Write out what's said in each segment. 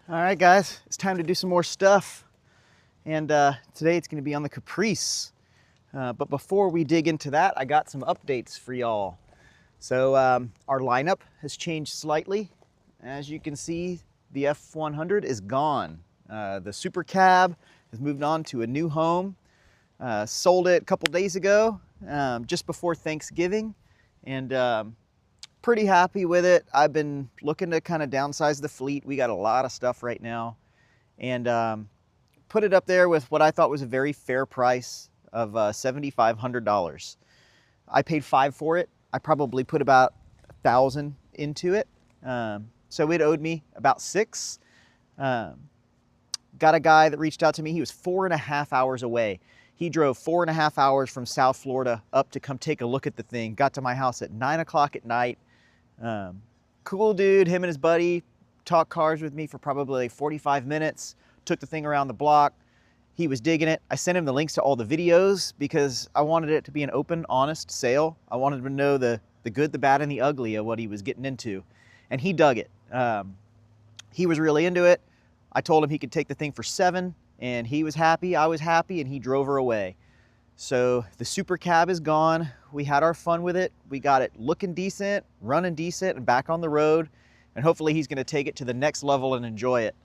All right, guys, it's time to do some more stuff. And today it's going to be on the Caprice. But before we dig into that, I got some updates for y'all. So our lineup has changed slightly. As you can see, the F100 is gone. The Super Cab has moved on to a new home. Sold it a couple days ago, just before Thanksgiving. And pretty happy with it. I've been looking to kind of downsize the fleet. We got a lot of stuff right now, and put it up there with what I thought was a very fair price of $7,500. I paid $5,000 for it. I probably put about $1,000 into it, so it owed me about $6,000. Got a guy that reached out to me. He was 4.5 hours away. He drove 4.5 hours from South Florida up to come take a look at the thing. Got to my house at 9 o'clock at night. Cool dude, him and his buddy talked cars with me for probably like 45 minutes, took the thing around the block. He was digging it. I sent him the links to all the videos because I wanted it to be an open, honest sale. I wanted him to know the good, the bad, and the ugly of what he was getting into. And he dug it. He was really into it. I told him he could take the thing for $7,000, and he was happy, I was happy, and he drove her away. So the Super Cab is gone. We had our fun with it. We got it looking decent, running decent, and back on the road. And hopefully he's gonna take it to the next level and enjoy it.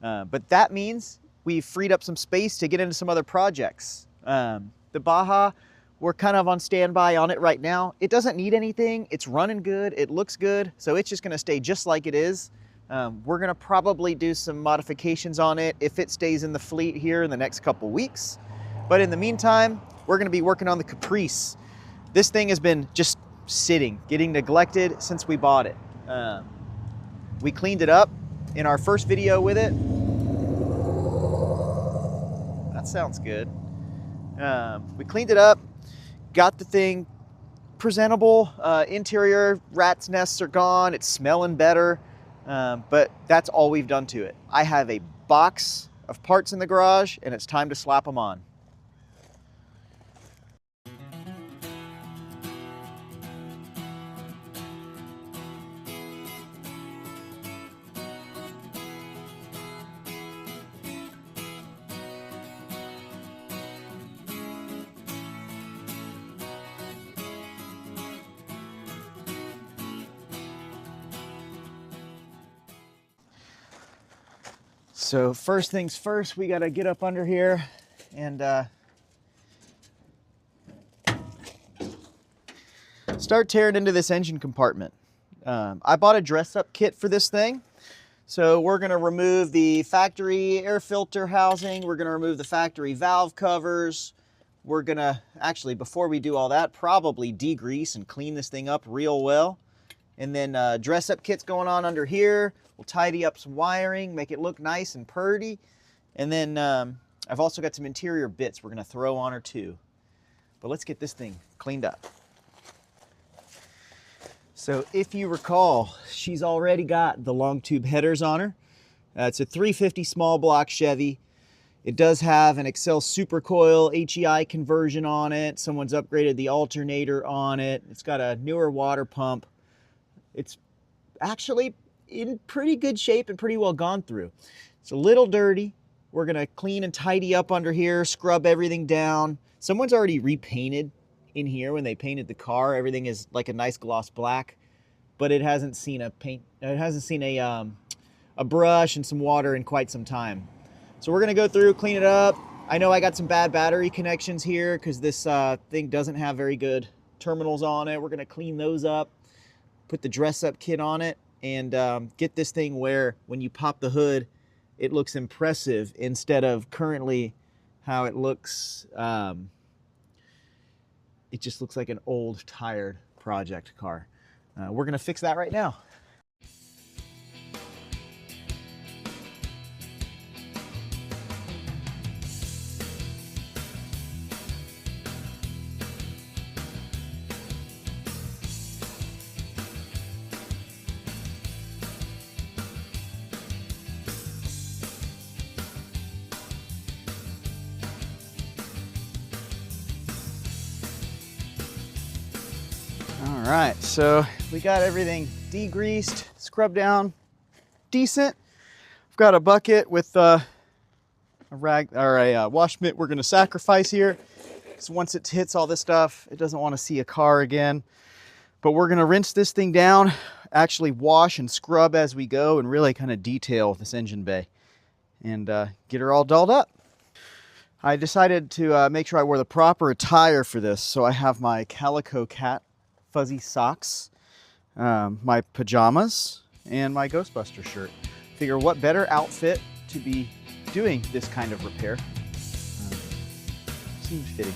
But that means we've freed up some space to get into some other projects. The Baja, we're kind of on standby on it right now. It doesn't need anything. It's running good. It looks good. So it's just gonna stay just like it is. We're gonna probably do some modifications on it if it stays in the fleet here in the next couple weeks. But in the meantime, we're gonna be working on the Caprice. This thing has been just sitting, getting neglected since we bought it. We cleaned it up in our first video with it. That sounds good. We cleaned it up, got the thing presentable. Interior rat's nests are gone. It's smelling better. But that's all we've done to it. I have a box of parts in the garage, and it's time to slap them on. So first things first, we gotta get up under here and start tearing into this engine compartment. I bought a dress-up kit for this thing. So we're gonna remove the factory air filter housing. We're gonna remove the factory valve covers. We're gonna, actually, before we do all that, probably degrease and clean this thing up real well. And then dress-up kit's going on under here. We'll tidy up some wiring, make it look nice and purty. And then I've also got some interior bits we're gonna throw on her too. But let's get this thing cleaned up. So if you recall, she's already got the long tube headers on her. It's a 350 small block Chevy. It does have an Excel Supercoil HEI conversion on it. Someone's upgraded the alternator on it. It's got a newer water pump. It's actually in pretty good shape and pretty well gone through. It's a little dirty. We're gonna clean and tidy up under here, scrub everything down. Someone's already repainted in here when they painted the car. Everything is like a nice gloss black, but it hasn't seen a paint. It hasn't seen a brush and some water in quite some time. So we're gonna go through, clean it up. I know I got some bad battery connections here because this thing doesn't have very good terminals on it. We're gonna clean those up, put the dress-up kit on it, and get this thing where when you pop the hood, it looks impressive instead of currently how it looks. It just looks like an old, tired project car. We're gonna fix that right now. All right, so we got everything degreased, scrubbed down, decent. I've got a bucket with a rag or a wash mitt we're going to sacrifice here. So once it hits all this stuff, it doesn't want to see a car again. But we're going to rinse this thing down, actually wash and scrub as we go, and really kind of detail this engine bay and get her all dolled up. I decided to make sure I wore the proper attire for this. So I have my Calico Cat fuzzy socks, my pajamas, and my Ghostbuster shirt. Figure what better outfit to be doing this kind of repair. Seems fitting.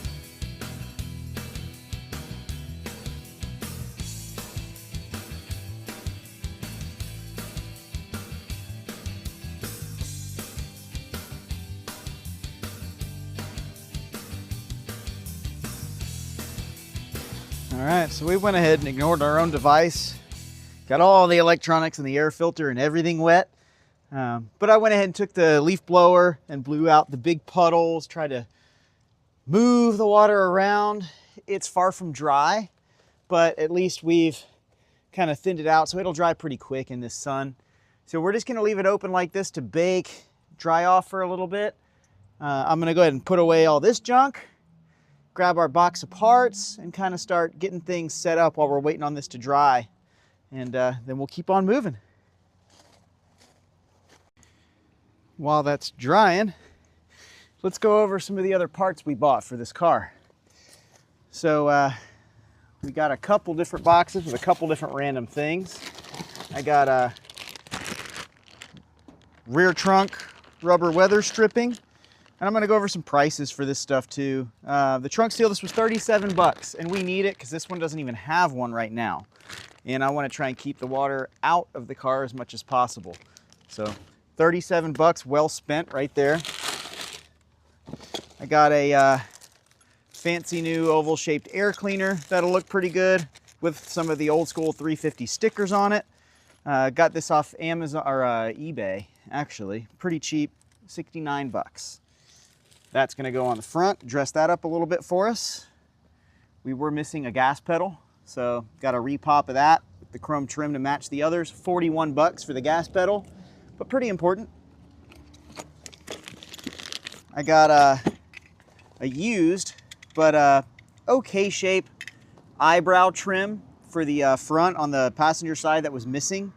All right, so we went ahead and ignored our own device. Got all the electronics and the air filter and everything wet. But I went ahead and took the leaf blower and blew out the big puddles, tried to move the water around. It's far from dry, but at least we've kind of thinned it out so it'll dry pretty quick in this sun. So we're just gonna leave it open like this to bake, dry off for a little bit. I'm gonna go ahead and put away all this junk, grab our box of parts, and kind of start getting things set up while we're waiting on this to dry. And then we'll keep on moving. While that's drying, let's go over some of the other parts we bought for this car. So we got a couple different boxes with a couple different random things. I got a rear trunk rubber weather stripping. And I'm gonna go over some prices for this stuff too. The trunk seal, this was 37 bucks, and we need it because this one doesn't even have one right now. And I wanna try and keep the water out of the car as much as possible. So 37 bucks, well spent right there. I got a fancy new oval shaped air cleaner that'll look pretty good with some of the old school 350 stickers on it. Got this off Amazon or eBay, actually, pretty cheap, 69 bucks. That's gonna go on the front, dress that up a little bit for us. We were missing a gas pedal, so got a repop of that with the chrome trim to match the others. 41 bucks for the gas pedal, but pretty important. I got a used, but okay shape eyebrow trim for the front on the passenger side that was missing.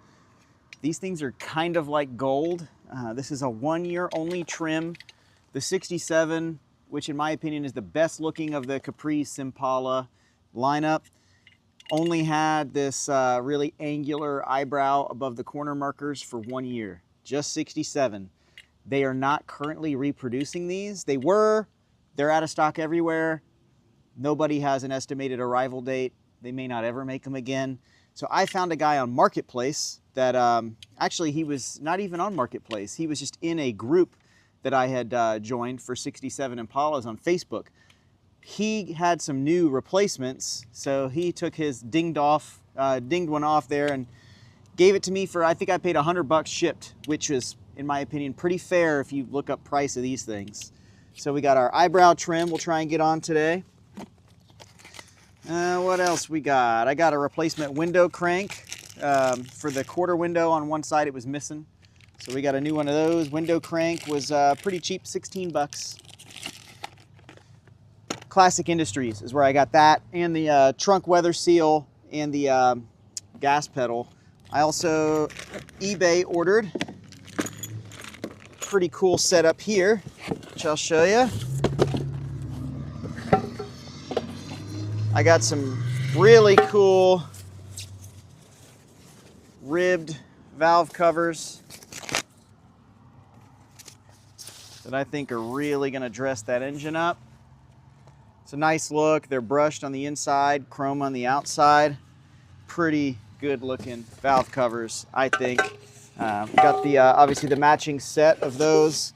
These things are kind of like gold. This is a 1 year only trim. The 67, which in my opinion is the best looking of the Caprice Impala lineup, only had this really angular eyebrow above the corner markers for 1 year, just 67. They are not currently reproducing these. They were, they're out of stock everywhere. Nobody has an estimated arrival date. They may not ever make them again. So I found a guy on Marketplace that, actually he was not even on Marketplace. He was just in a group that I had joined for 67 Impalas on Facebook. He had some new replacements, so he took his dinged one off there and gave it to me for, I think I paid 100 bucks shipped, which is, in my opinion, pretty fair if you look up price of these things. So we got our eyebrow trim we'll try and get on today. What else we got? I got a replacement window crank. For the quarter window on one side it was missing. So we got a new one of those. Window crank was pretty cheap, 16 bucks. Classic Industries is where I got that, and the trunk weather seal and the gas pedal. I also eBay ordered. Pretty cool setup here, which I'll show you. I got some really cool ribbed valve covers that I think are really going to dress that engine up. It's a nice look. They're brushed on the inside, chrome on the outside. Pretty good looking valve covers, I think. Got the obviously the matching set of those,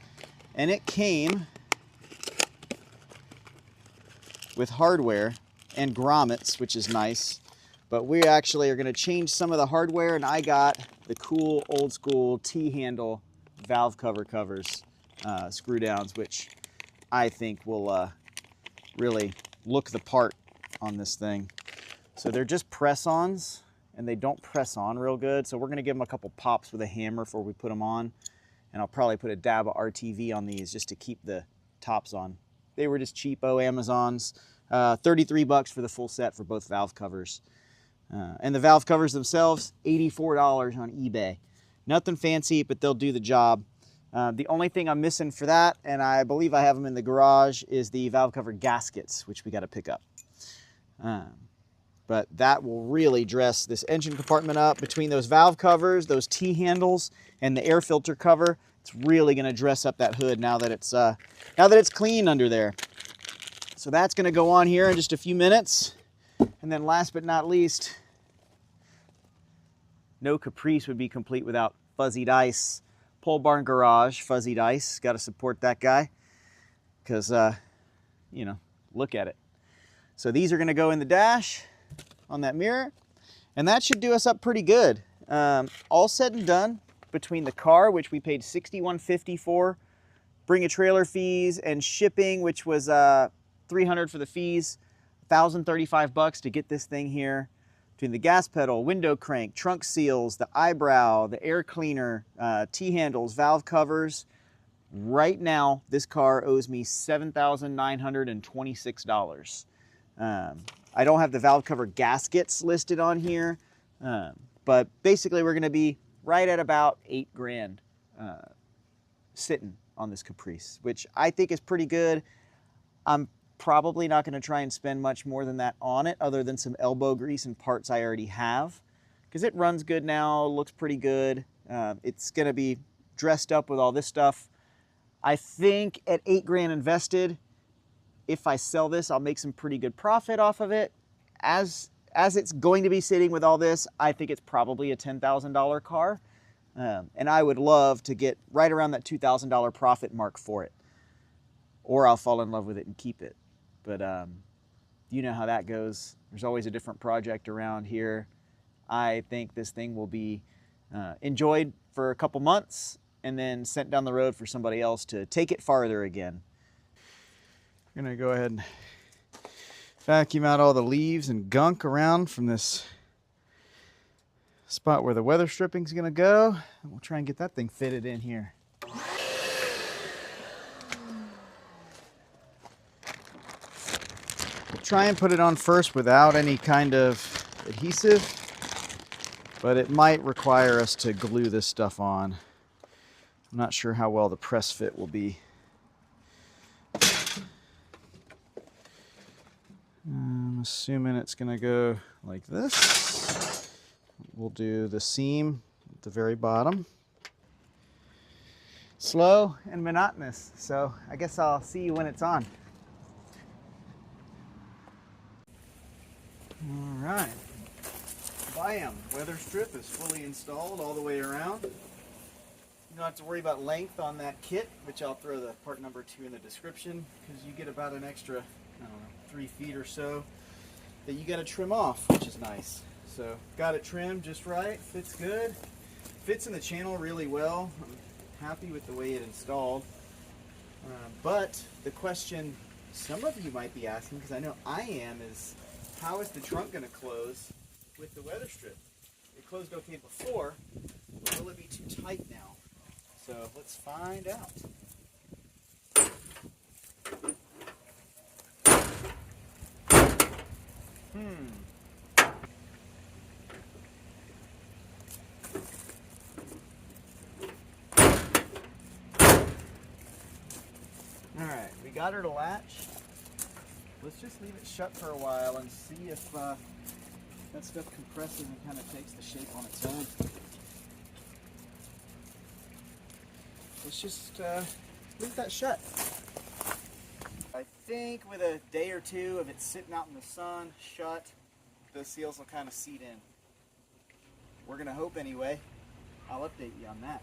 and it came with hardware and grommets, which is nice. But we actually are going to change some of the hardware, and I got the cool old school T-handle valve cover covers, screw downs, which I think will really look the part on this thing. So they're just press-ons, and they don't press on real good. So we're going to give them a couple pops with a hammer before we put them on. And I'll probably put a dab of RTV on these just to keep the tops on. They were just cheapo Amazons. 33 bucks for the full set for both valve covers. And the valve covers themselves, $84 on eBay. Nothing fancy, but they'll do the job. The only thing I'm missing for that, and I believe I have them in the garage, is the valve cover gaskets, which we got to pick up. But that will really dress this engine compartment up. Between those valve covers, those T-handles, and the air filter cover, it's really going to dress up that hood now that it's clean under there. So that's going to go on here in just a few minutes. And then last but not least, no Caprice would be complete without fuzzy dice. Pole Barn Garage, fuzzy dice. Got to support that guy because, you know, look at it. So these are going to go in the dash on that mirror, and that should do us up pretty good. All said and done, between the car, which we paid $61.50 for, bring a trailer fees and shipping, which was $300 for the fees, $1,035 to get this thing here. Between the gas pedal, window crank, trunk seals, the eyebrow, the air cleaner, T-handles, valve covers, right now this car owes me $7,926. I don't have the valve cover gaskets listed on here, but basically we're going to be right at about $8 grand sitting on this Caprice, which I think is pretty good. I'm probably not going to try and spend much more than that on it, other than some elbow grease and parts I already have, because it runs good now, looks pretty good. It's going to be dressed up with all this stuff. I think at $8 grand invested, if I sell this, I'll make some pretty good profit off of it. As it's going to be sitting with all this, I think it's probably a $10,000 car. And I would love to get right around that $2,000 profit mark for it. Or I'll fall in love with it and keep it. But you know how that goes. There's always a different project around here. I think this thing will be enjoyed for a couple months and then sent down the road for somebody else to take it farther again. I'm gonna go ahead and vacuum out all the leaves and gunk around from this spot where the weather stripping is gonna go. We'll try and get that thing fitted in here. We'll try and put it on first without any kind of adhesive, but it might require us to glue this stuff on. I'm not sure how well the press fit will be. I'm assuming it's going to go like this. We'll do the seam at the very bottom. Slow and monotonous, so I guess I'll see you when it's on. All right. Bam! Weather strip is fully installed all the way around. You don't have to worry about length on that kit, which I'll throw the part number 2 in the description, because you get about an extra, I don't know, 3 feet or so that you got to trim off, which is nice. So got it trimmed just right, fits good, fits in the channel really well. I'm happy with the way it installed. But the question some of you might be asking, because I know I am, is how is the trunk going to close with the weather strip? It closed okay before, but will it be too tight now? So let's find out. Alright, we got her to latch. Let's just leave it shut for a while and see if that stuff compresses and kind of takes the shape on its own. Let's just leave that shut. I think with a day or two of it sitting out in the sun, shut, the seals will kind of seat in. We're going to hope anyway. I'll update you on that.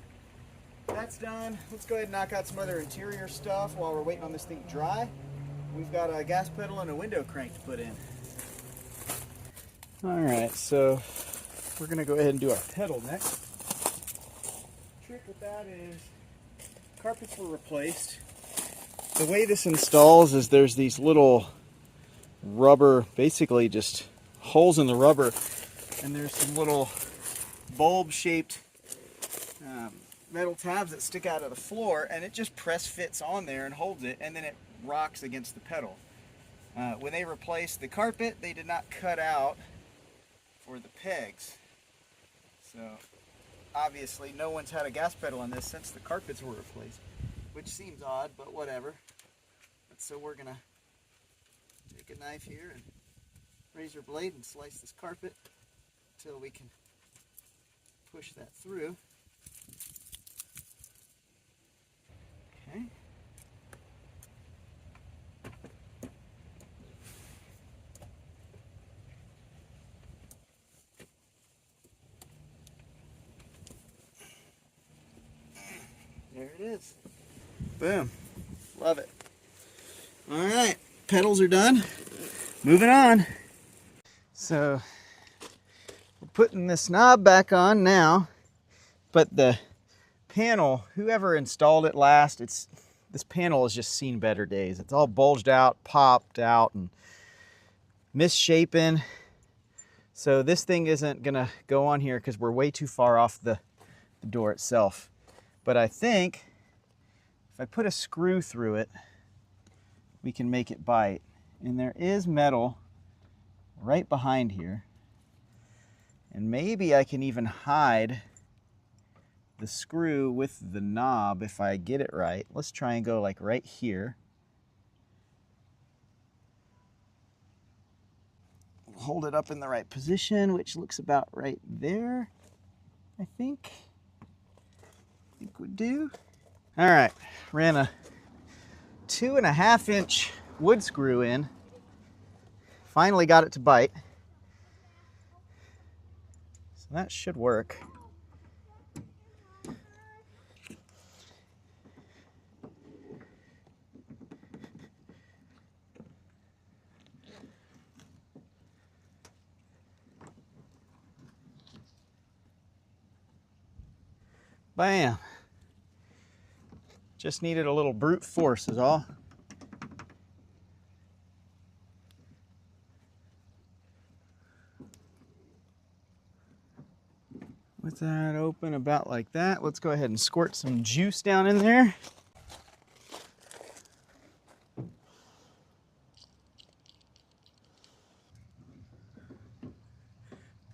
That's done. Let's go ahead and knock out some other interior stuff while we're waiting on this thing to dry. We've got a gas pedal and a window crank to put in. Alright, so we're going to go ahead and do our pedal next. Trick with that is carpets were replaced. The way this installs is there's these little rubber, basically just holes in the rubber, and there's some little bulb-shaped metal tabs that stick out of the floor, and it just press fits on there and holds it, and then it rocks against the pedal. When they replaced the carpet, they did not cut out for the pegs. So obviously no one's had a gas pedal on this since the carpets were replaced, which seems odd, but whatever. So we're gonna take a knife here and razor blade and slice this carpet until we can push that through. Okay. There it is. Boom. Love it. All right, pedals are done. Moving on. So we're putting this knob back on now, but the panel, whoever installed it last, this panel has just seen better days. It's all bulged out, popped out, and misshapen. So this thing isn't gonna go on here because we're way too far off the door itself. But I think if I put a screw through it, we can make it bite. And there is metal right behind here. And maybe I can even hide the screw with the knob if I get it right. Let's try and go like right here. Hold it up in the right position, which looks about right there, I think would do. All right, ran a 2.5 inch wood screw in. Finally got it to bite. So that should work. Bam. Just needed a little brute force is all. With that open about like that, let's go ahead and squirt some juice down in there.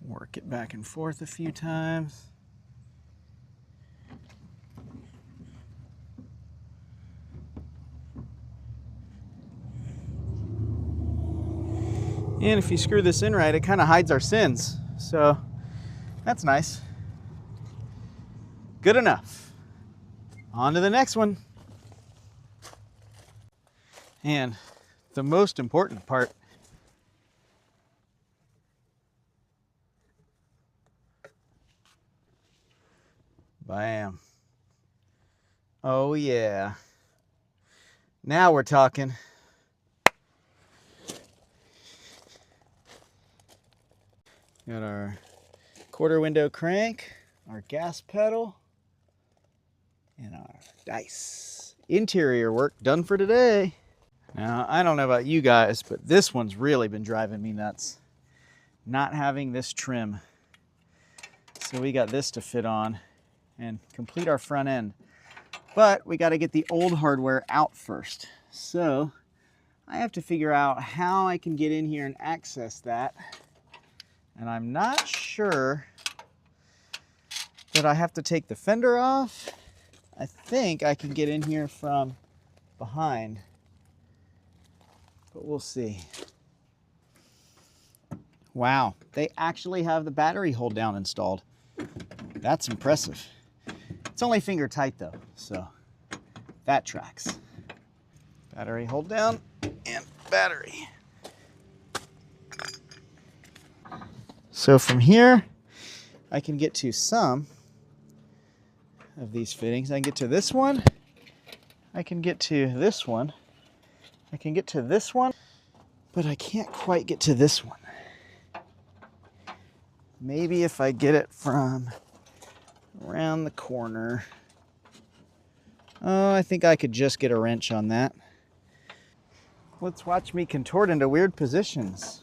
Work it back and forth a few times. And if you screw this in right, it kind of hides our sins. So that's nice. Good enough. On to the next one. And the most important part. Bam. Oh yeah. Now we're talking. Got our quarter window crank, our gas pedal, and our dice. Interior work done for today. Now, I don't know about you guys, but this one's really been driving me nuts. Not having this trim. So we got this to fit on and complete our front end. But we got to get the old hardware out first. So I have to figure out how I can get in here and access that. And I'm not sure that I have to take the fender off. I think I can get in here from behind, but we'll see. Wow, they actually have the battery hold down installed. That's impressive. It's only finger tight though, so that tracks. Battery hold down and battery. So from here, I can get to some of these fittings. I can get to this one. I can get to this one. I can get to this one, but I can't quite get to this one. Maybe if I get it from around the corner. Oh, I think I could just get a wrench on that. Let's watch me contort into weird positions.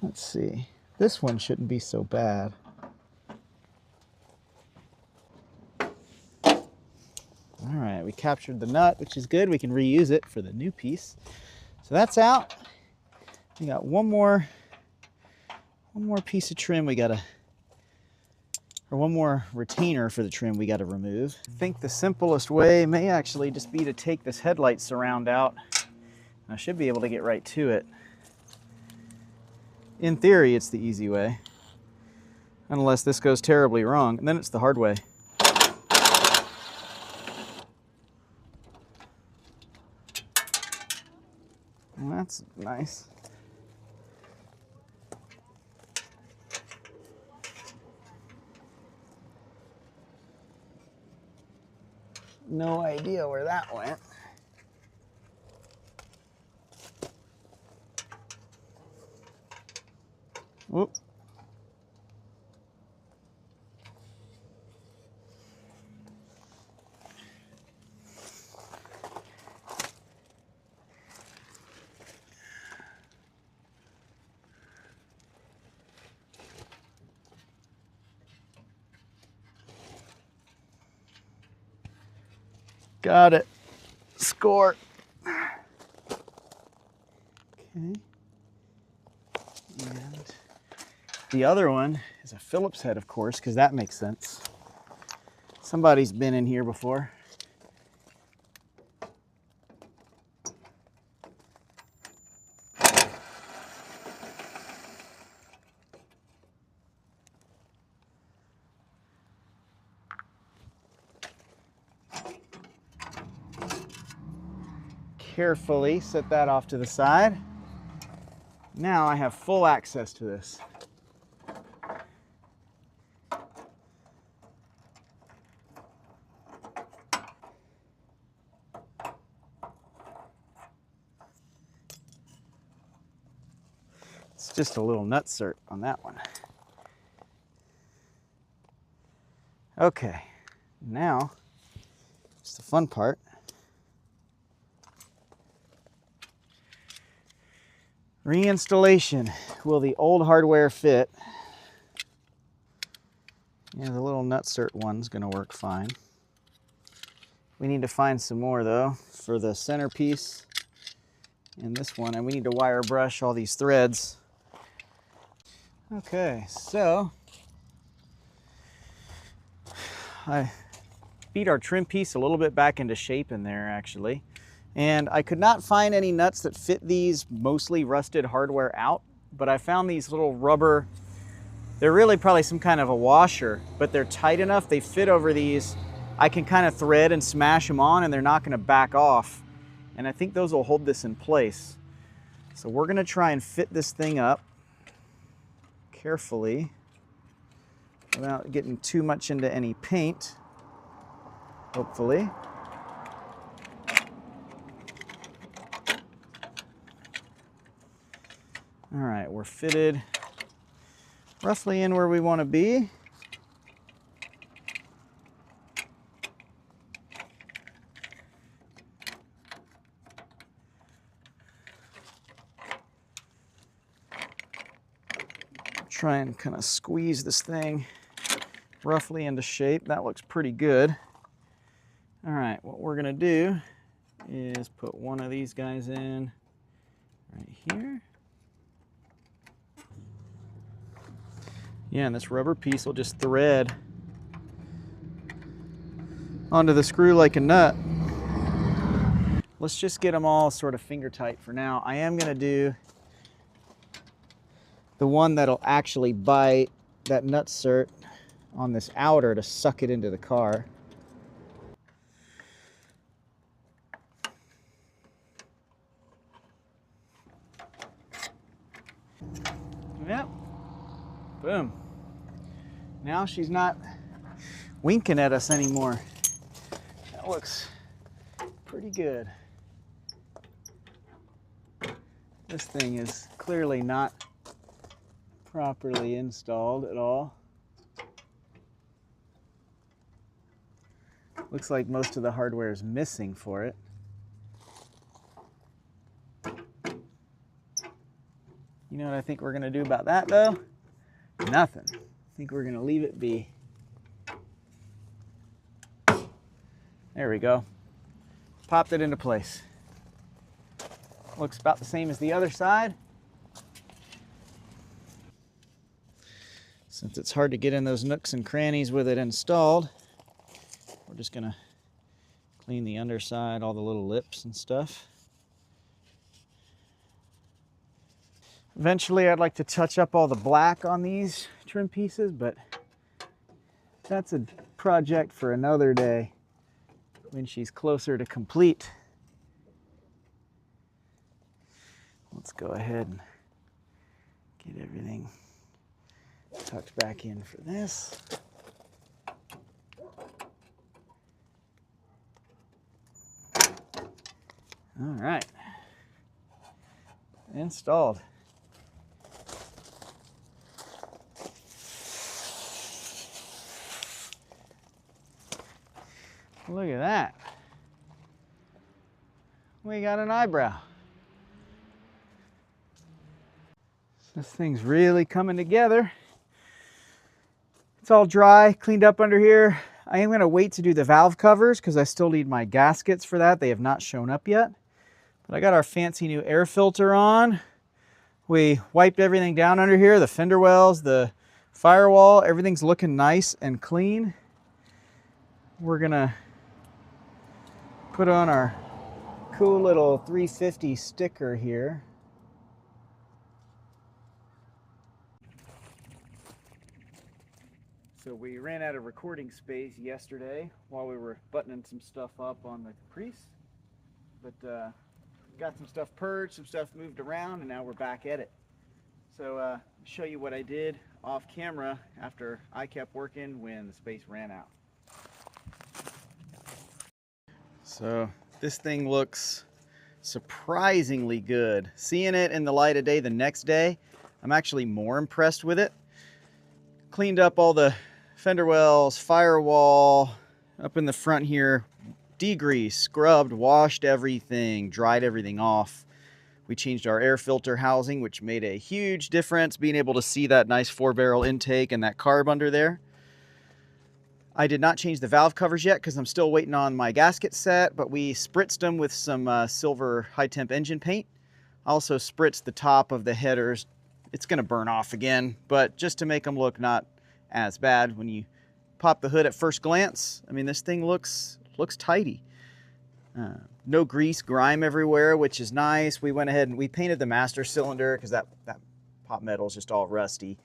Let's see. This one shouldn't be so bad. right, we captured the nut, which is good. We can reuse it for the new piece. So that's out. We got one more piece of trim we gotta, or one more retainer for the trim we gotta remove. I think the simplest way may actually just be to take this headlight surround out. I should be able to get right to it. In theory, it's the easy way, unless this goes terribly wrong, and then it's the hard way. Well, that's nice. No idea where that went. Whoop. Got it. Score. Okay. And the other one is a Phillips head, of course, because that makes sense. Somebody's been in here before. Carefully set that off to the side. Now I have full access to this. It's just a little nutsert on that one. Okay, now it's the fun part. Reinstallation. Will the old hardware fit? Yeah, the little nutsert one's gonna work fine. We need to find some more though for the centerpiece and this one, and we need to wire brush all these threads. Okay, so I beat our trim piece a little bit back into shape in there actually. And I could not find any nuts that fit these mostly rusted hardware out, but I found these little rubber, they're really probably some kind of a washer, but they're tight enough, they fit over these. I can kind of thread and smash them on and they're not gonna back off. And I think those will hold this in place. So we're gonna try and fit this thing up carefully without getting too much into any paint, hopefully. All right, we're fitted roughly in where we want to be. Try and kind of squeeze this thing roughly into shape. That looks pretty good. All right, what we're gonna do is put one of these guys in right here. Yeah, and this rubber piece will just thread onto the screw like a nut. Let's just get them all sort of finger tight for now. I am gonna do the one that'll actually bite that nutsert on this outer to suck it into the car. Yep, boom. Now she's not winking at us anymore. That looks pretty good. This thing is clearly not properly installed at all. Looks like most of the hardware is missing for it. You know what I think we're gonna do about that though? Nothing. I think we're gonna leave it be. There we go. popped it into place. Looks about the same as the other side. Since it's hard to get in those nooks and crannies with it installed, we're just gonna clean the underside, all the little lips and stuff. Eventually I'd like to touch up all the black on these trim pieces, but that's a project for another day when she's closer to complete. Let's go ahead and get everything tucked back in for this. All right, installed. Look at that. We got an eyebrow. This thing's really coming together. It's all dry, cleaned up under here. I am gonna wait to do the valve covers because I still need my gaskets for that. They have not shown up yet. But I got our fancy new air filter on. We wiped everything down under here, the fender wells, the firewall, everything's looking nice and clean. We're gonna put on our cool little 350 sticker here. So we ran out of recording space yesterday while we were buttoning some stuff up on the Caprice. But got some stuff purged, some stuff moved around, and now we're back at it. So show you what I did off camera after I kept working when the space ran out. So this thing looks surprisingly good. Seeing it in the light of day the next day, I'm actually more impressed with it. Cleaned up all the fender wells, firewall, up in the front here, degreased, scrubbed, washed everything, dried everything off. We changed our air filter housing, which made a huge difference, being able to see that nice 4-barrel intake and that carb under there. I did not change the valve covers yet because I'm still waiting on my gasket set, but we spritzed them with some silver high-temp engine paint. Also spritzed the top of the headers. It's going to burn off again, but just to make them look not as bad. When you pop the hood at first glance, I mean, this thing looks tidy. No grease, grime everywhere, which is nice. We went ahead and we painted the master cylinder because that pot metal is just all rusty.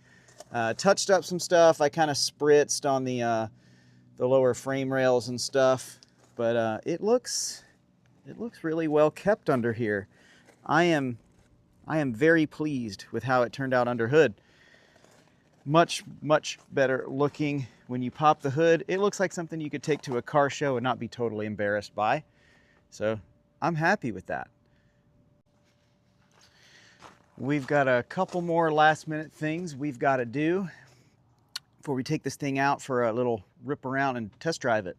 Touched up some stuff. I kind of spritzed on the lower frame rails and stuff, but it looks really well kept under here. I am very pleased with how it turned out under hood. Much better looking when you pop the hood. It looks like something you could take to a car show and not be totally embarrassed by. So I'm happy with that. We've got a couple more last minute things we've got to do before we take this thing out for a little rip around and test drive it.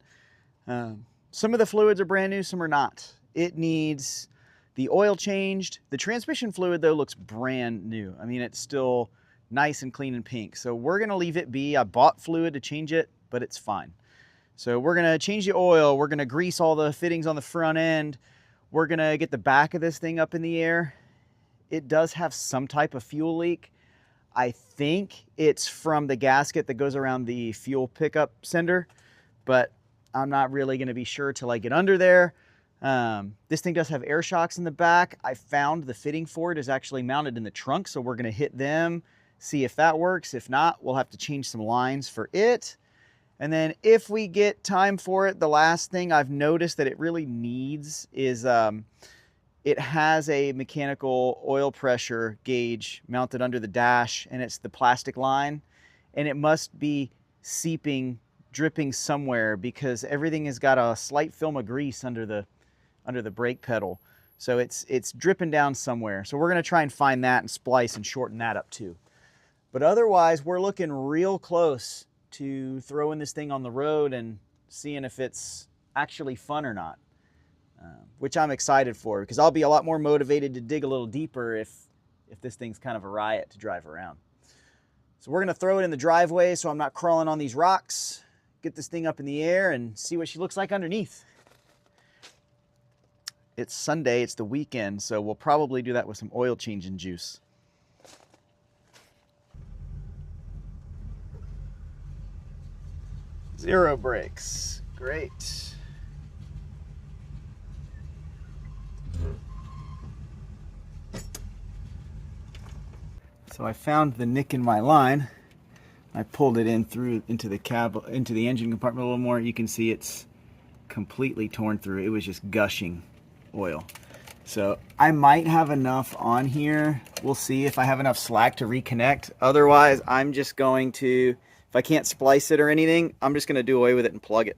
Some of the fluids are brand new, some are not. It needs the oil changed. The transmission fluid though looks brand new. I mean, it's still nice and clean and pink. So we're gonna leave it be. I bought fluid to change it, but it's fine. So we're gonna change the oil. We're gonna grease all the fittings on the front end. We're gonna get the back of this thing up in the air. It does have some type of fuel leak. I think it's from the gasket that goes around the fuel pickup sender, but I'm not really gonna be sure till I get under there. This thing does have air shocks in the back. I found the fitting for it is actually mounted in the trunk, so we're gonna hit them, see if that works. If not, we'll have to change some lines for it. And then if we get time for it, the last thing I've noticed that it really needs is it has a mechanical oil pressure gauge mounted under the dash, and it's the plastic line, and it must be seeping, dripping somewhere because everything has got a slight film of grease under the brake pedal. So it's dripping down somewhere. So we're gonna try and find that and splice and shorten that up too. But otherwise, we're looking real close to throwing this thing on the road and seeing if it's actually fun or not, which I'm excited for because I'll be a lot more motivated to dig a little deeper if this thing's kind of a riot to drive around. So we're gonna throw it in the driveway so I'm not crawling on these rocks, get this thing up in the air and see what she looks like underneath. It's Sunday, it's the weekend, so we'll probably do that with some oil change and juice. Zero brakes. Great. So I found the nick in my line. I pulled it in through into the engine compartment a little more. You can see it's completely torn through. It was just gushing oil. So I might have enough on here. We'll see if I have enough slack to reconnect. Otherwise, I'm just going to, if I can't splice it or anything, I'm just going to do away with it and plug it.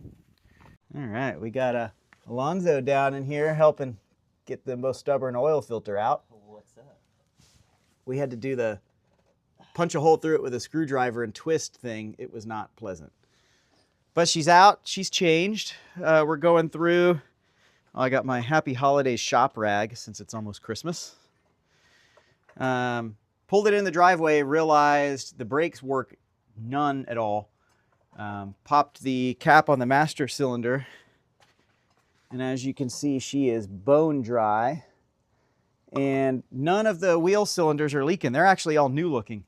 All right, we got Alonzo down in here helping get the most stubborn oil filter out. What's that? We had to do the punch a hole through it with a screwdriver and twist thing. It was not pleasant. But she's out. She's changed. We're going through. I got my Happy Holidays shop rag since it's almost Christmas. Pulled it in the driveway, realized the brakes work none at all. Popped the cap on the master cylinder. And as you can see, she is bone dry. And none of the wheel cylinders are leaking. They're actually all new looking.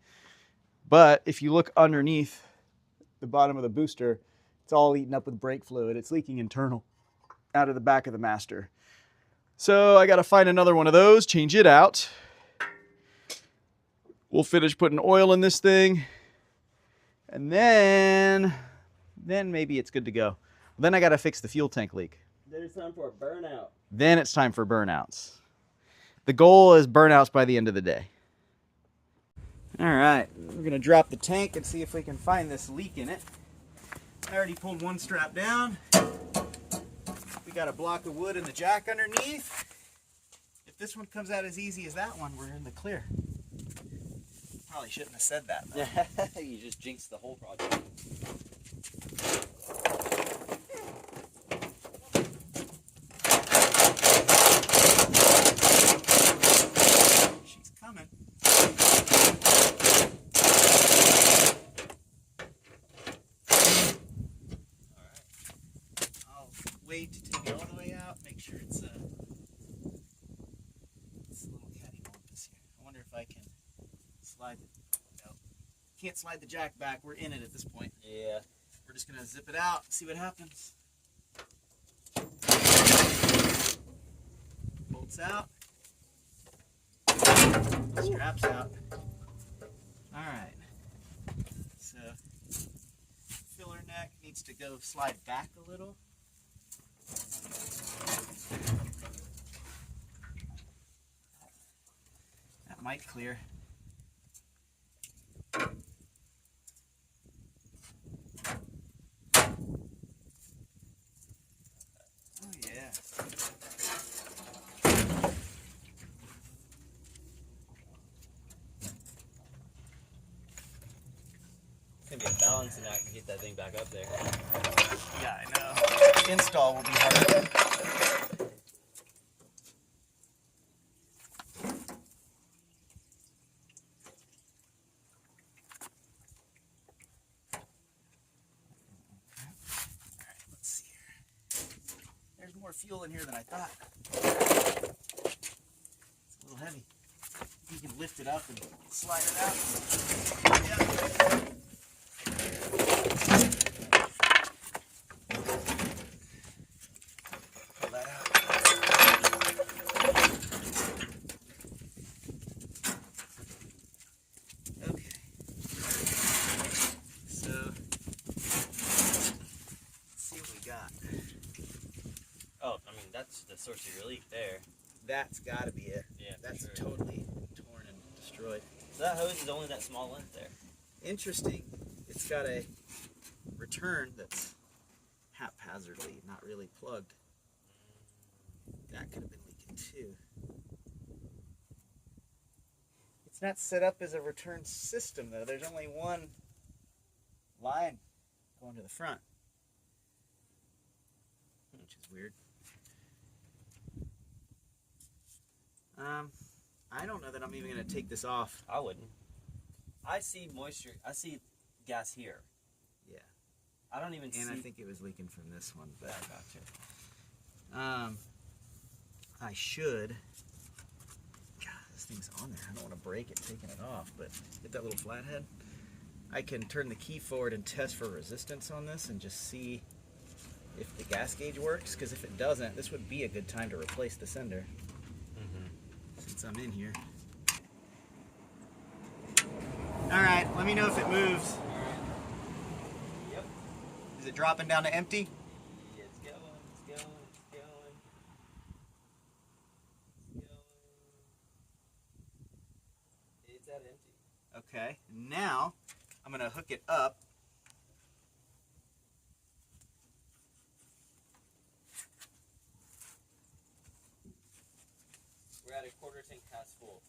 But if you look underneath the bottom of the booster, it's all eaten up with brake fluid. It's leaking internal out of the back of the master. So I got to find another one of those, change it out. We'll finish putting oil in this thing. And then maybe it's good to go. Then I got to fix the fuel tank leak. Then it's time for a burnout. Then it's time for burnouts. The goal is burnouts by the end of the day. All right, we're going to drop the tank and see if we can find this leak in it. I already pulled one strap down. We got a block of wood and the jack underneath. If this one comes out as easy as that one, we're in the clear. Probably shouldn't have said that, though. You just jinxed the whole project. She's coming. Wait to take it all the way out, make sure it's a little cattywampus here. I wonder if I can slide it. No, can't slide the jack back. We're in it at this point. Yeah. We're just gonna zip it out, see what happens. Bolts out. Straps out. All right. So filler neck needs to go slide back a little. That might clear. Oh yeah. It's gonna be a balancing act to get that thing back up there. Yeah, I know. Install will be hard. Let's see here. There's more fuel in here than I thought. It's a little heavy. You can lift it up and slide it out. Yeah. Pull that out. Okay. So, let's see what we got. Oh, I mean, that's the source of your leak there. That's got to be it. Yeah, That's sure. totally torn and destroyed. So that hose is only that small length there. Interesting. It's got a return that's haphazardly, not really plugged. That could have been leaking too. It's not set up as a return system though. There's only one line going to the front, which is weird. I don't know that I'm even going to take this off. I wouldn't. I see moisture. I see gas here. Yeah. I don't even see. And I think it was leaking from this one. But Yeah, I gotcha. I should. God, this thing's on there. I don't want to break it taking it off, but get that little flathead. I can turn the key forward and test for resistance on this and just see if the gas gauge works, because if it doesn't, this would be a good time to replace the sender. Since I'm in here. Alright, let me know if it moves. Yep. Is it dropping down to empty? Yeah, it's going, it's going, it's going. It's going. It's at empty. Okay, now I'm going to hook it up. We're at a quarter tank past full.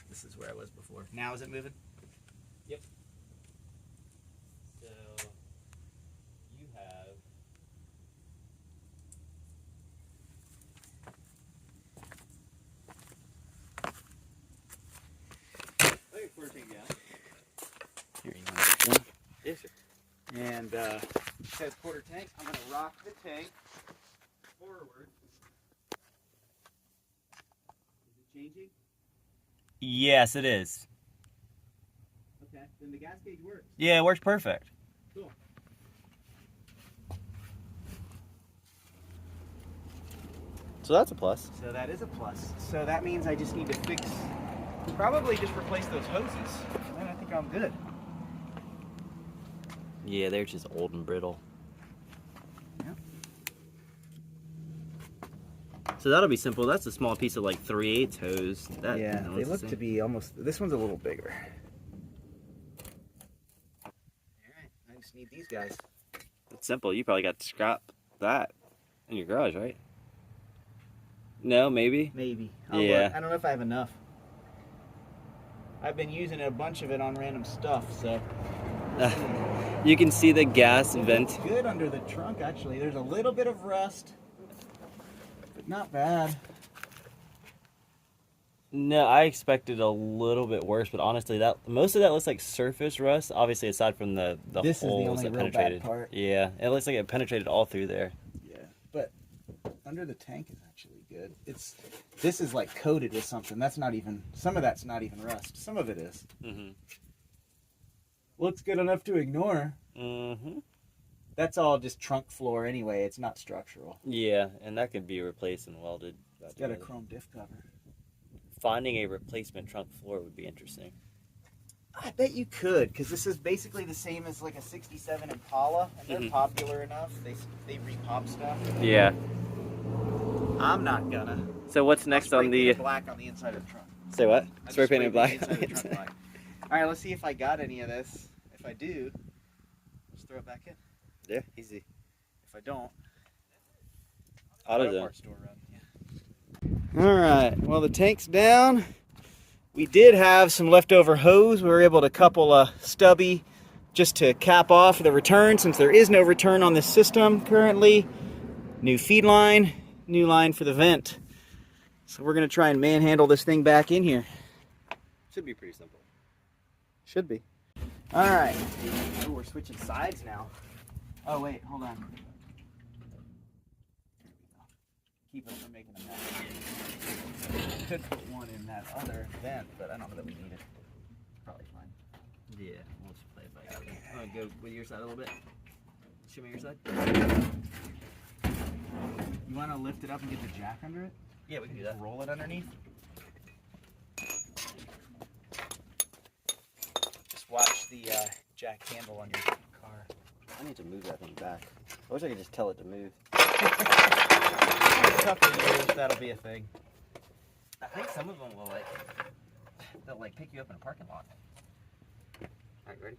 This is where I was before. Now is it moving? Yep. So you have quarter tank down. Here, you want this one? Yes, sir. And it says quarter tank. I'm going to rock the tank forward. Is it changing? Yes, it is. Okay, then the gas gauge works. Yeah, it works perfect. Cool. So that's a plus. So that is a plus. So that means I just need to probably just replace those hoses. And then I think I'm good. Yeah, they're just old and brittle. Yep. So that'll be simple. That's a small piece of like 3/8 hose. That, Yeah, you know, they it's the look same. to be almost, this one's a little bigger. All right, I just need these guys. It's simple. You probably got to scrap that in your garage, right? No, maybe. Maybe. Yeah. Look. I don't know if I have enough. I've been using a bunch of it on random stuff, so. You can see the gas It vent. looks good under the trunk, actually. There's a little bit of rust, but not bad. No, I expected a little bit worse, but honestly, that most of that looks like surface rust. Obviously, aside from the This is the holes only that real bad penetrated. part. Yeah, it looks like it penetrated all through there. Yeah, but under the tank is actually good. This is like coated with something. That's not even, some of that's not even rust. Some of it is. Mhm. Looks good enough to ignore. Mhm. That's all just trunk floor anyway. It's not structural. Yeah, and that could be replaced and welded. It's got a chrome diff cover. Finding a replacement trunk floor would be interesting. I bet you could, because this is basically the same as like a 67 Impala, and they're Mhm. popular enough. They repop stuff. Yeah. I'm not gonna. So what's next on the? Black on the inside of the trunk. Say what? I Spray just painted black. the inside of the trunk black. All right, let's see if I got any of this. If I do, let's throw it back in. Yeah, easy. If I don't, Auto parts store run. Yeah. All right. Well, the tank's down. We did have some leftover hose. We were able to couple a stubby just to cap off the return, since there is no return on this system currently. New feed line, new line for the vent. So we're gonna try and manhandle this thing back in here. Should be pretty simple. Should be. All right. Oh, we're switching sides now. Oh wait, hold on. Keep it from making a mess. Could put one in that other vent, but I don't know that we need it. Probably fine. Yeah, we'll just play it by ear. I'm gonna go with your side a little bit. Show me your side. You want to lift it up and get the jack under it? Yeah, we can do Just that. roll it underneath. Just watch the jack handle on your car. I need to move that thing back. I wish I could just tell it to move. It's tough to use. That'll be a thing. I think some of them will they'll pick you up in a parking lot. All right, ready?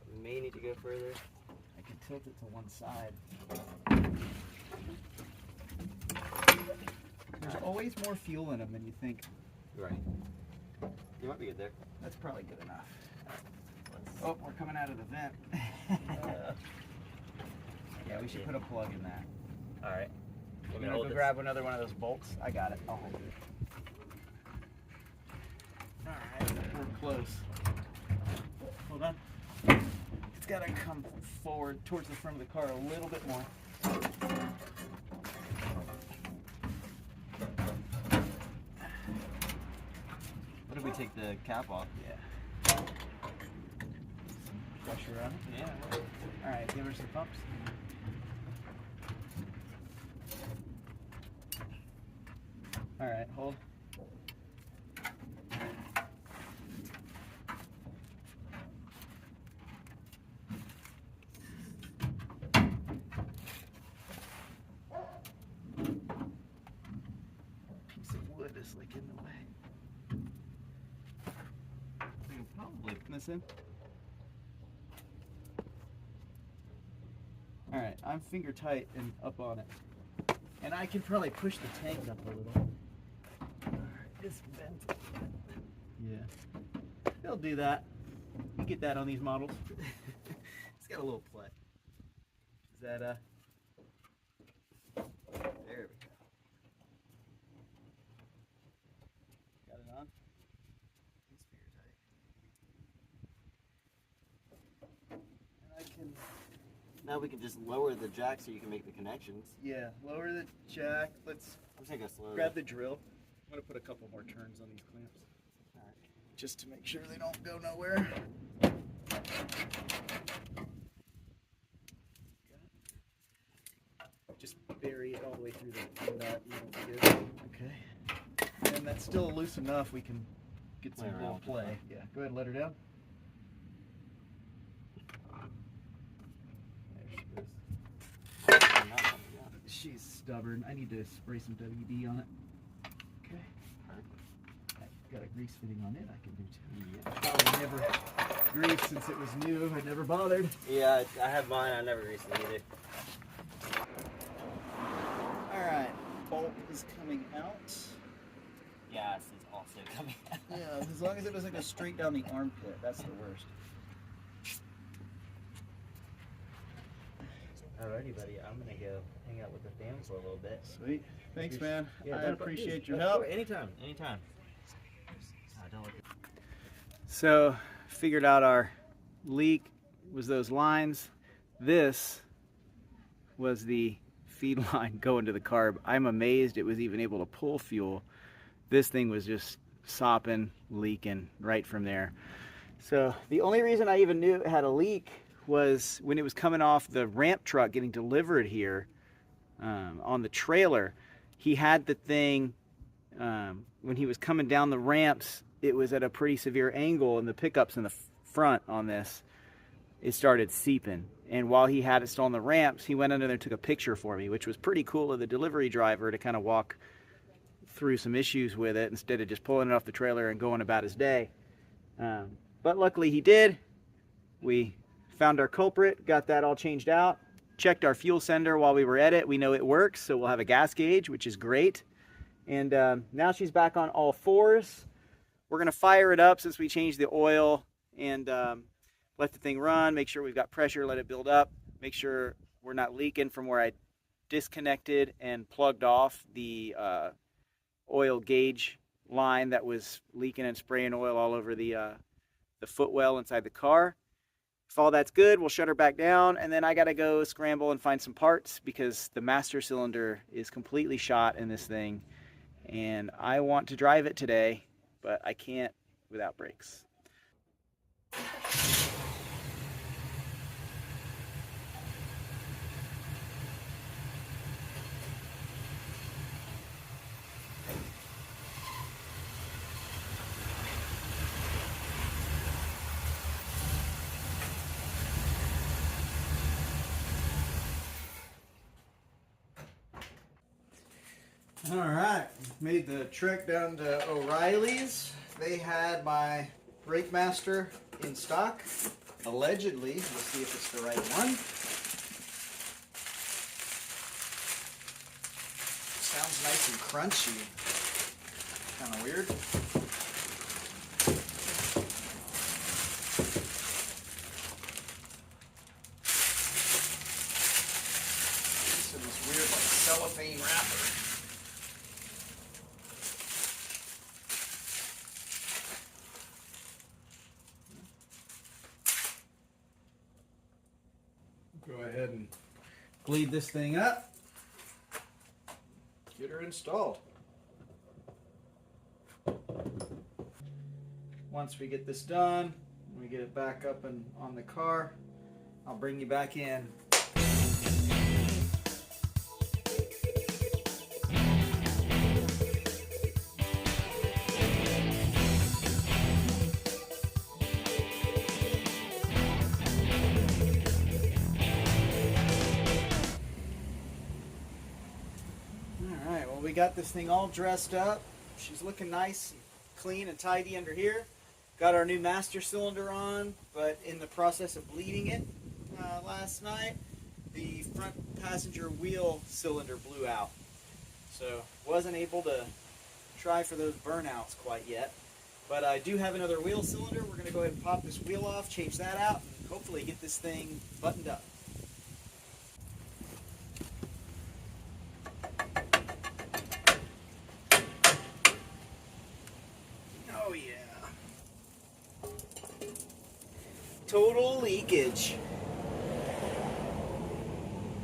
We may need to go further. I can tilt it to one side. There's always more fuel in them than you think. Right. You might be good there. That's probably good enough. Oh, we're coming out of the vent. Yeah, we should put a plug in that. All right. You want to go grab another one of those bolts? I got it. I'll hold it. All right, we're close. Hold on. got to come forward towards the front of the car a little bit more. What if we take the cap off? Yeah. Pressure on it. Yeah. All right, give her some pumps. All right, hold. Piece of wood is like in the way. We can probably Put this in. All right, I'm finger tight and up on it. And I can probably push the tank up a little. All right, it's bent a little bit. Yeah, they'll do that. You get that on these models. It's got a little play. Is that there we go. got it on? It's finger tight. And I can, Now we can just lower the jack so you can make the connections. yeah, lower the jack. Let's I'm just gonna go slowly. grab the drill. I'm gonna put a couple more turns on these clamps. All right. Just to make sure they don't go nowhere. Just bury it all the way through the nut. You don't get it. Okay. And that's still loose enough we can get some Play around little with it. play. Yeah, go ahead and let her down. There she goes. I'm not coming down. She's stubborn. I need to spray some WD on it. Okay. I got a grease fitting on it I can do too. Yeah. Probably never greased since it was new. I never bothered. Yeah, I have mine. I never greased it either. Alright, bolt is coming out. Gas is also coming out. Yeah, as long as it doesn't go straight down the armpit, that's the worst. Alrighty, buddy. I'm gonna go hang out with the fam for a little bit. Sweet. Thanks, man. Yeah, I no, appreciate please. your Of help. course, anytime, anytime. Don't look So, figured out our leak was those lines. This was the feed line going to the carb. I'm amazed it was even able to pull fuel. This thing was just sopping, leaking right from there. So the only reason I even knew it had a leak was when it was coming off the ramp truck getting delivered here on the trailer. He had the thing, when he was coming down the ramps, it was at a pretty severe angle, and the pickups in the front on this, it started seeping. And while he had it still on the ramps, he went under there and took a picture for me, which was pretty cool of the delivery driver to kind of walk through some issues with it instead of just pulling it off the trailer and going about his day. But luckily he did. We found our culprit, got that all changed out, checked our fuel sender while we were at it. We know it works, so we'll have a gas gauge, which is great. And now she's back on all fours. We're gonna fire it up since we changed the oil and let the thing run, make sure we've got pressure, let it build up, make sure we're not leaking from where I disconnected and plugged off the oil gauge line that was leaking and spraying oil all over the footwell inside the car. If all that's good, we'll shut her back down, and then I gotta go scramble and find some parts because the master cylinder is completely shot in this thing, and I want to drive it today, but I can't without brakes. All right, made the trek down to O'Reilly's. They had my brake master in stock, allegedly. We'll see if it's the right one. Sounds nice and crunchy. Kind of weird. It's in this weird like cellophane wrapper. Go ahead and bleed this thing up. Get her installed. Once we get this done, we get it back up and on the car, I'll bring you back in. Alright, well, we got this thing all dressed up. She's looking nice and clean and tidy under here. Got our new master cylinder on, but in the process of bleeding it last night, the front passenger wheel cylinder blew out. So wasn't able to try for those burnouts quite yet. But I do have another wheel cylinder. We're going to go ahead and pop this wheel off, change that out, and hopefully get this thing buttoned up. Oh yeah. Total leakage.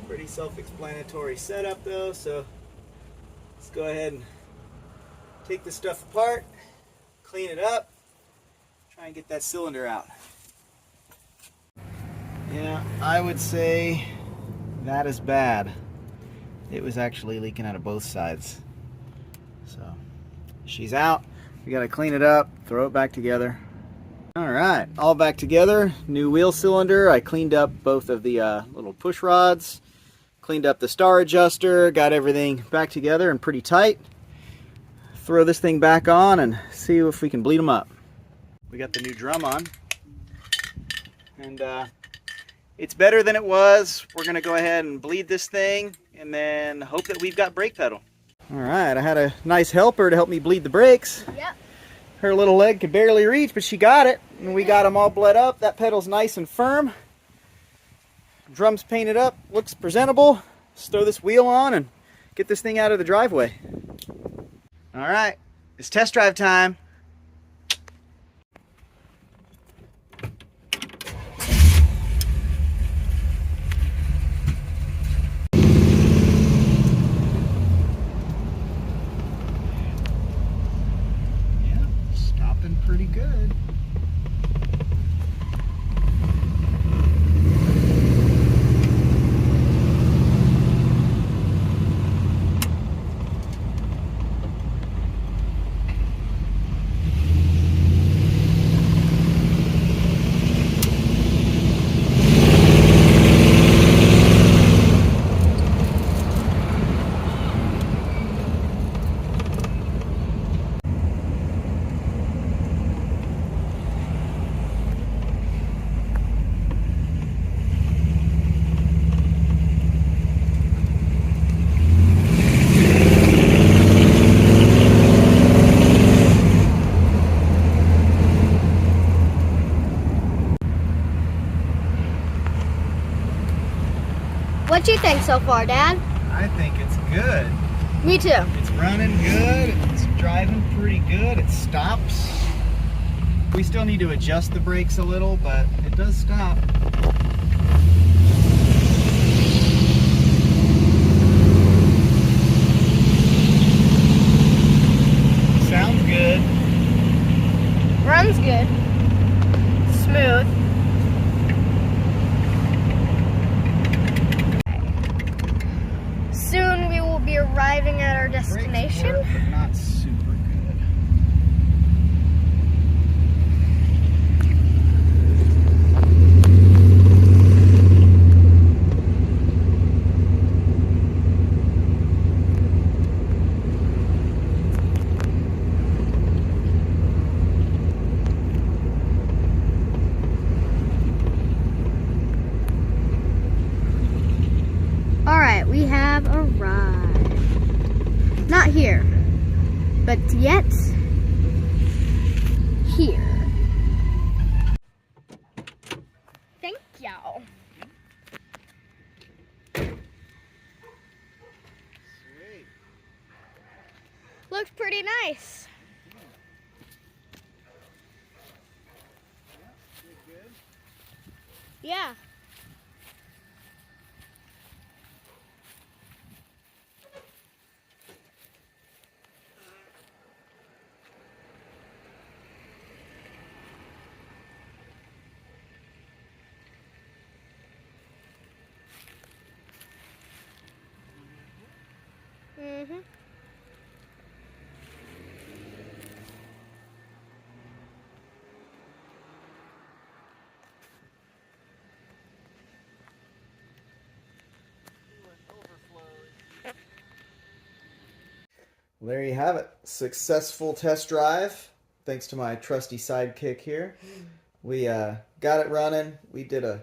Pretty self-explanatory setup though, so let's go ahead and take this stuff apart, clean it up, try and get that cylinder out. Yeah, I would say that is bad. It was actually leaking out of both sides. So she's out. We gotta clean it up, throw it back together. All right, all back together. New wheel cylinder. I cleaned up both of the little push rods, cleaned up the star adjuster, got everything back together and pretty tight. Throw this thing back on and see if we can bleed them up. We got the new drum on, and it's better than it was. We're gonna go ahead and bleed this thing and then hope that we've got brake pedal. All right, I had a nice helper to help me bleed the brakes. Yep. Her little leg could barely reach, but she got it, and we got them all bled up. That pedal's nice and firm. Drum's painted up, looks presentable. Let's throw this wheel on and get this thing out of the driveway. All right, it's test drive time. Pretty good. What do you think so far, Dad? I think it's good. Me too. It's running good. It's driving pretty good. It stops. We still need to adjust the brakes a little, but it does stop. Sounds good. Runs good. Smooth. Soon we will be arriving at our destination. Brakes work, but not super good. Alright, we have arrived. Not here, but yet here. Thank y'all. Sweet. Looks pretty nice. Good. Yeah. Mm-hmm. There you have it. Successful test drive. Thanks to my trusty sidekick here. We got it running. We did a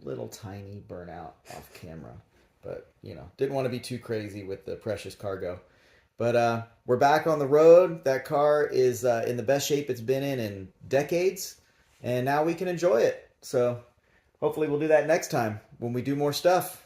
little tiny burnout off camera. But, you know, didn't want to be too crazy with the precious cargo. But we're back on the road. That car is in the best shape it's been in decades. And now we can enjoy it. So hopefully we'll do that next time when we do more stuff.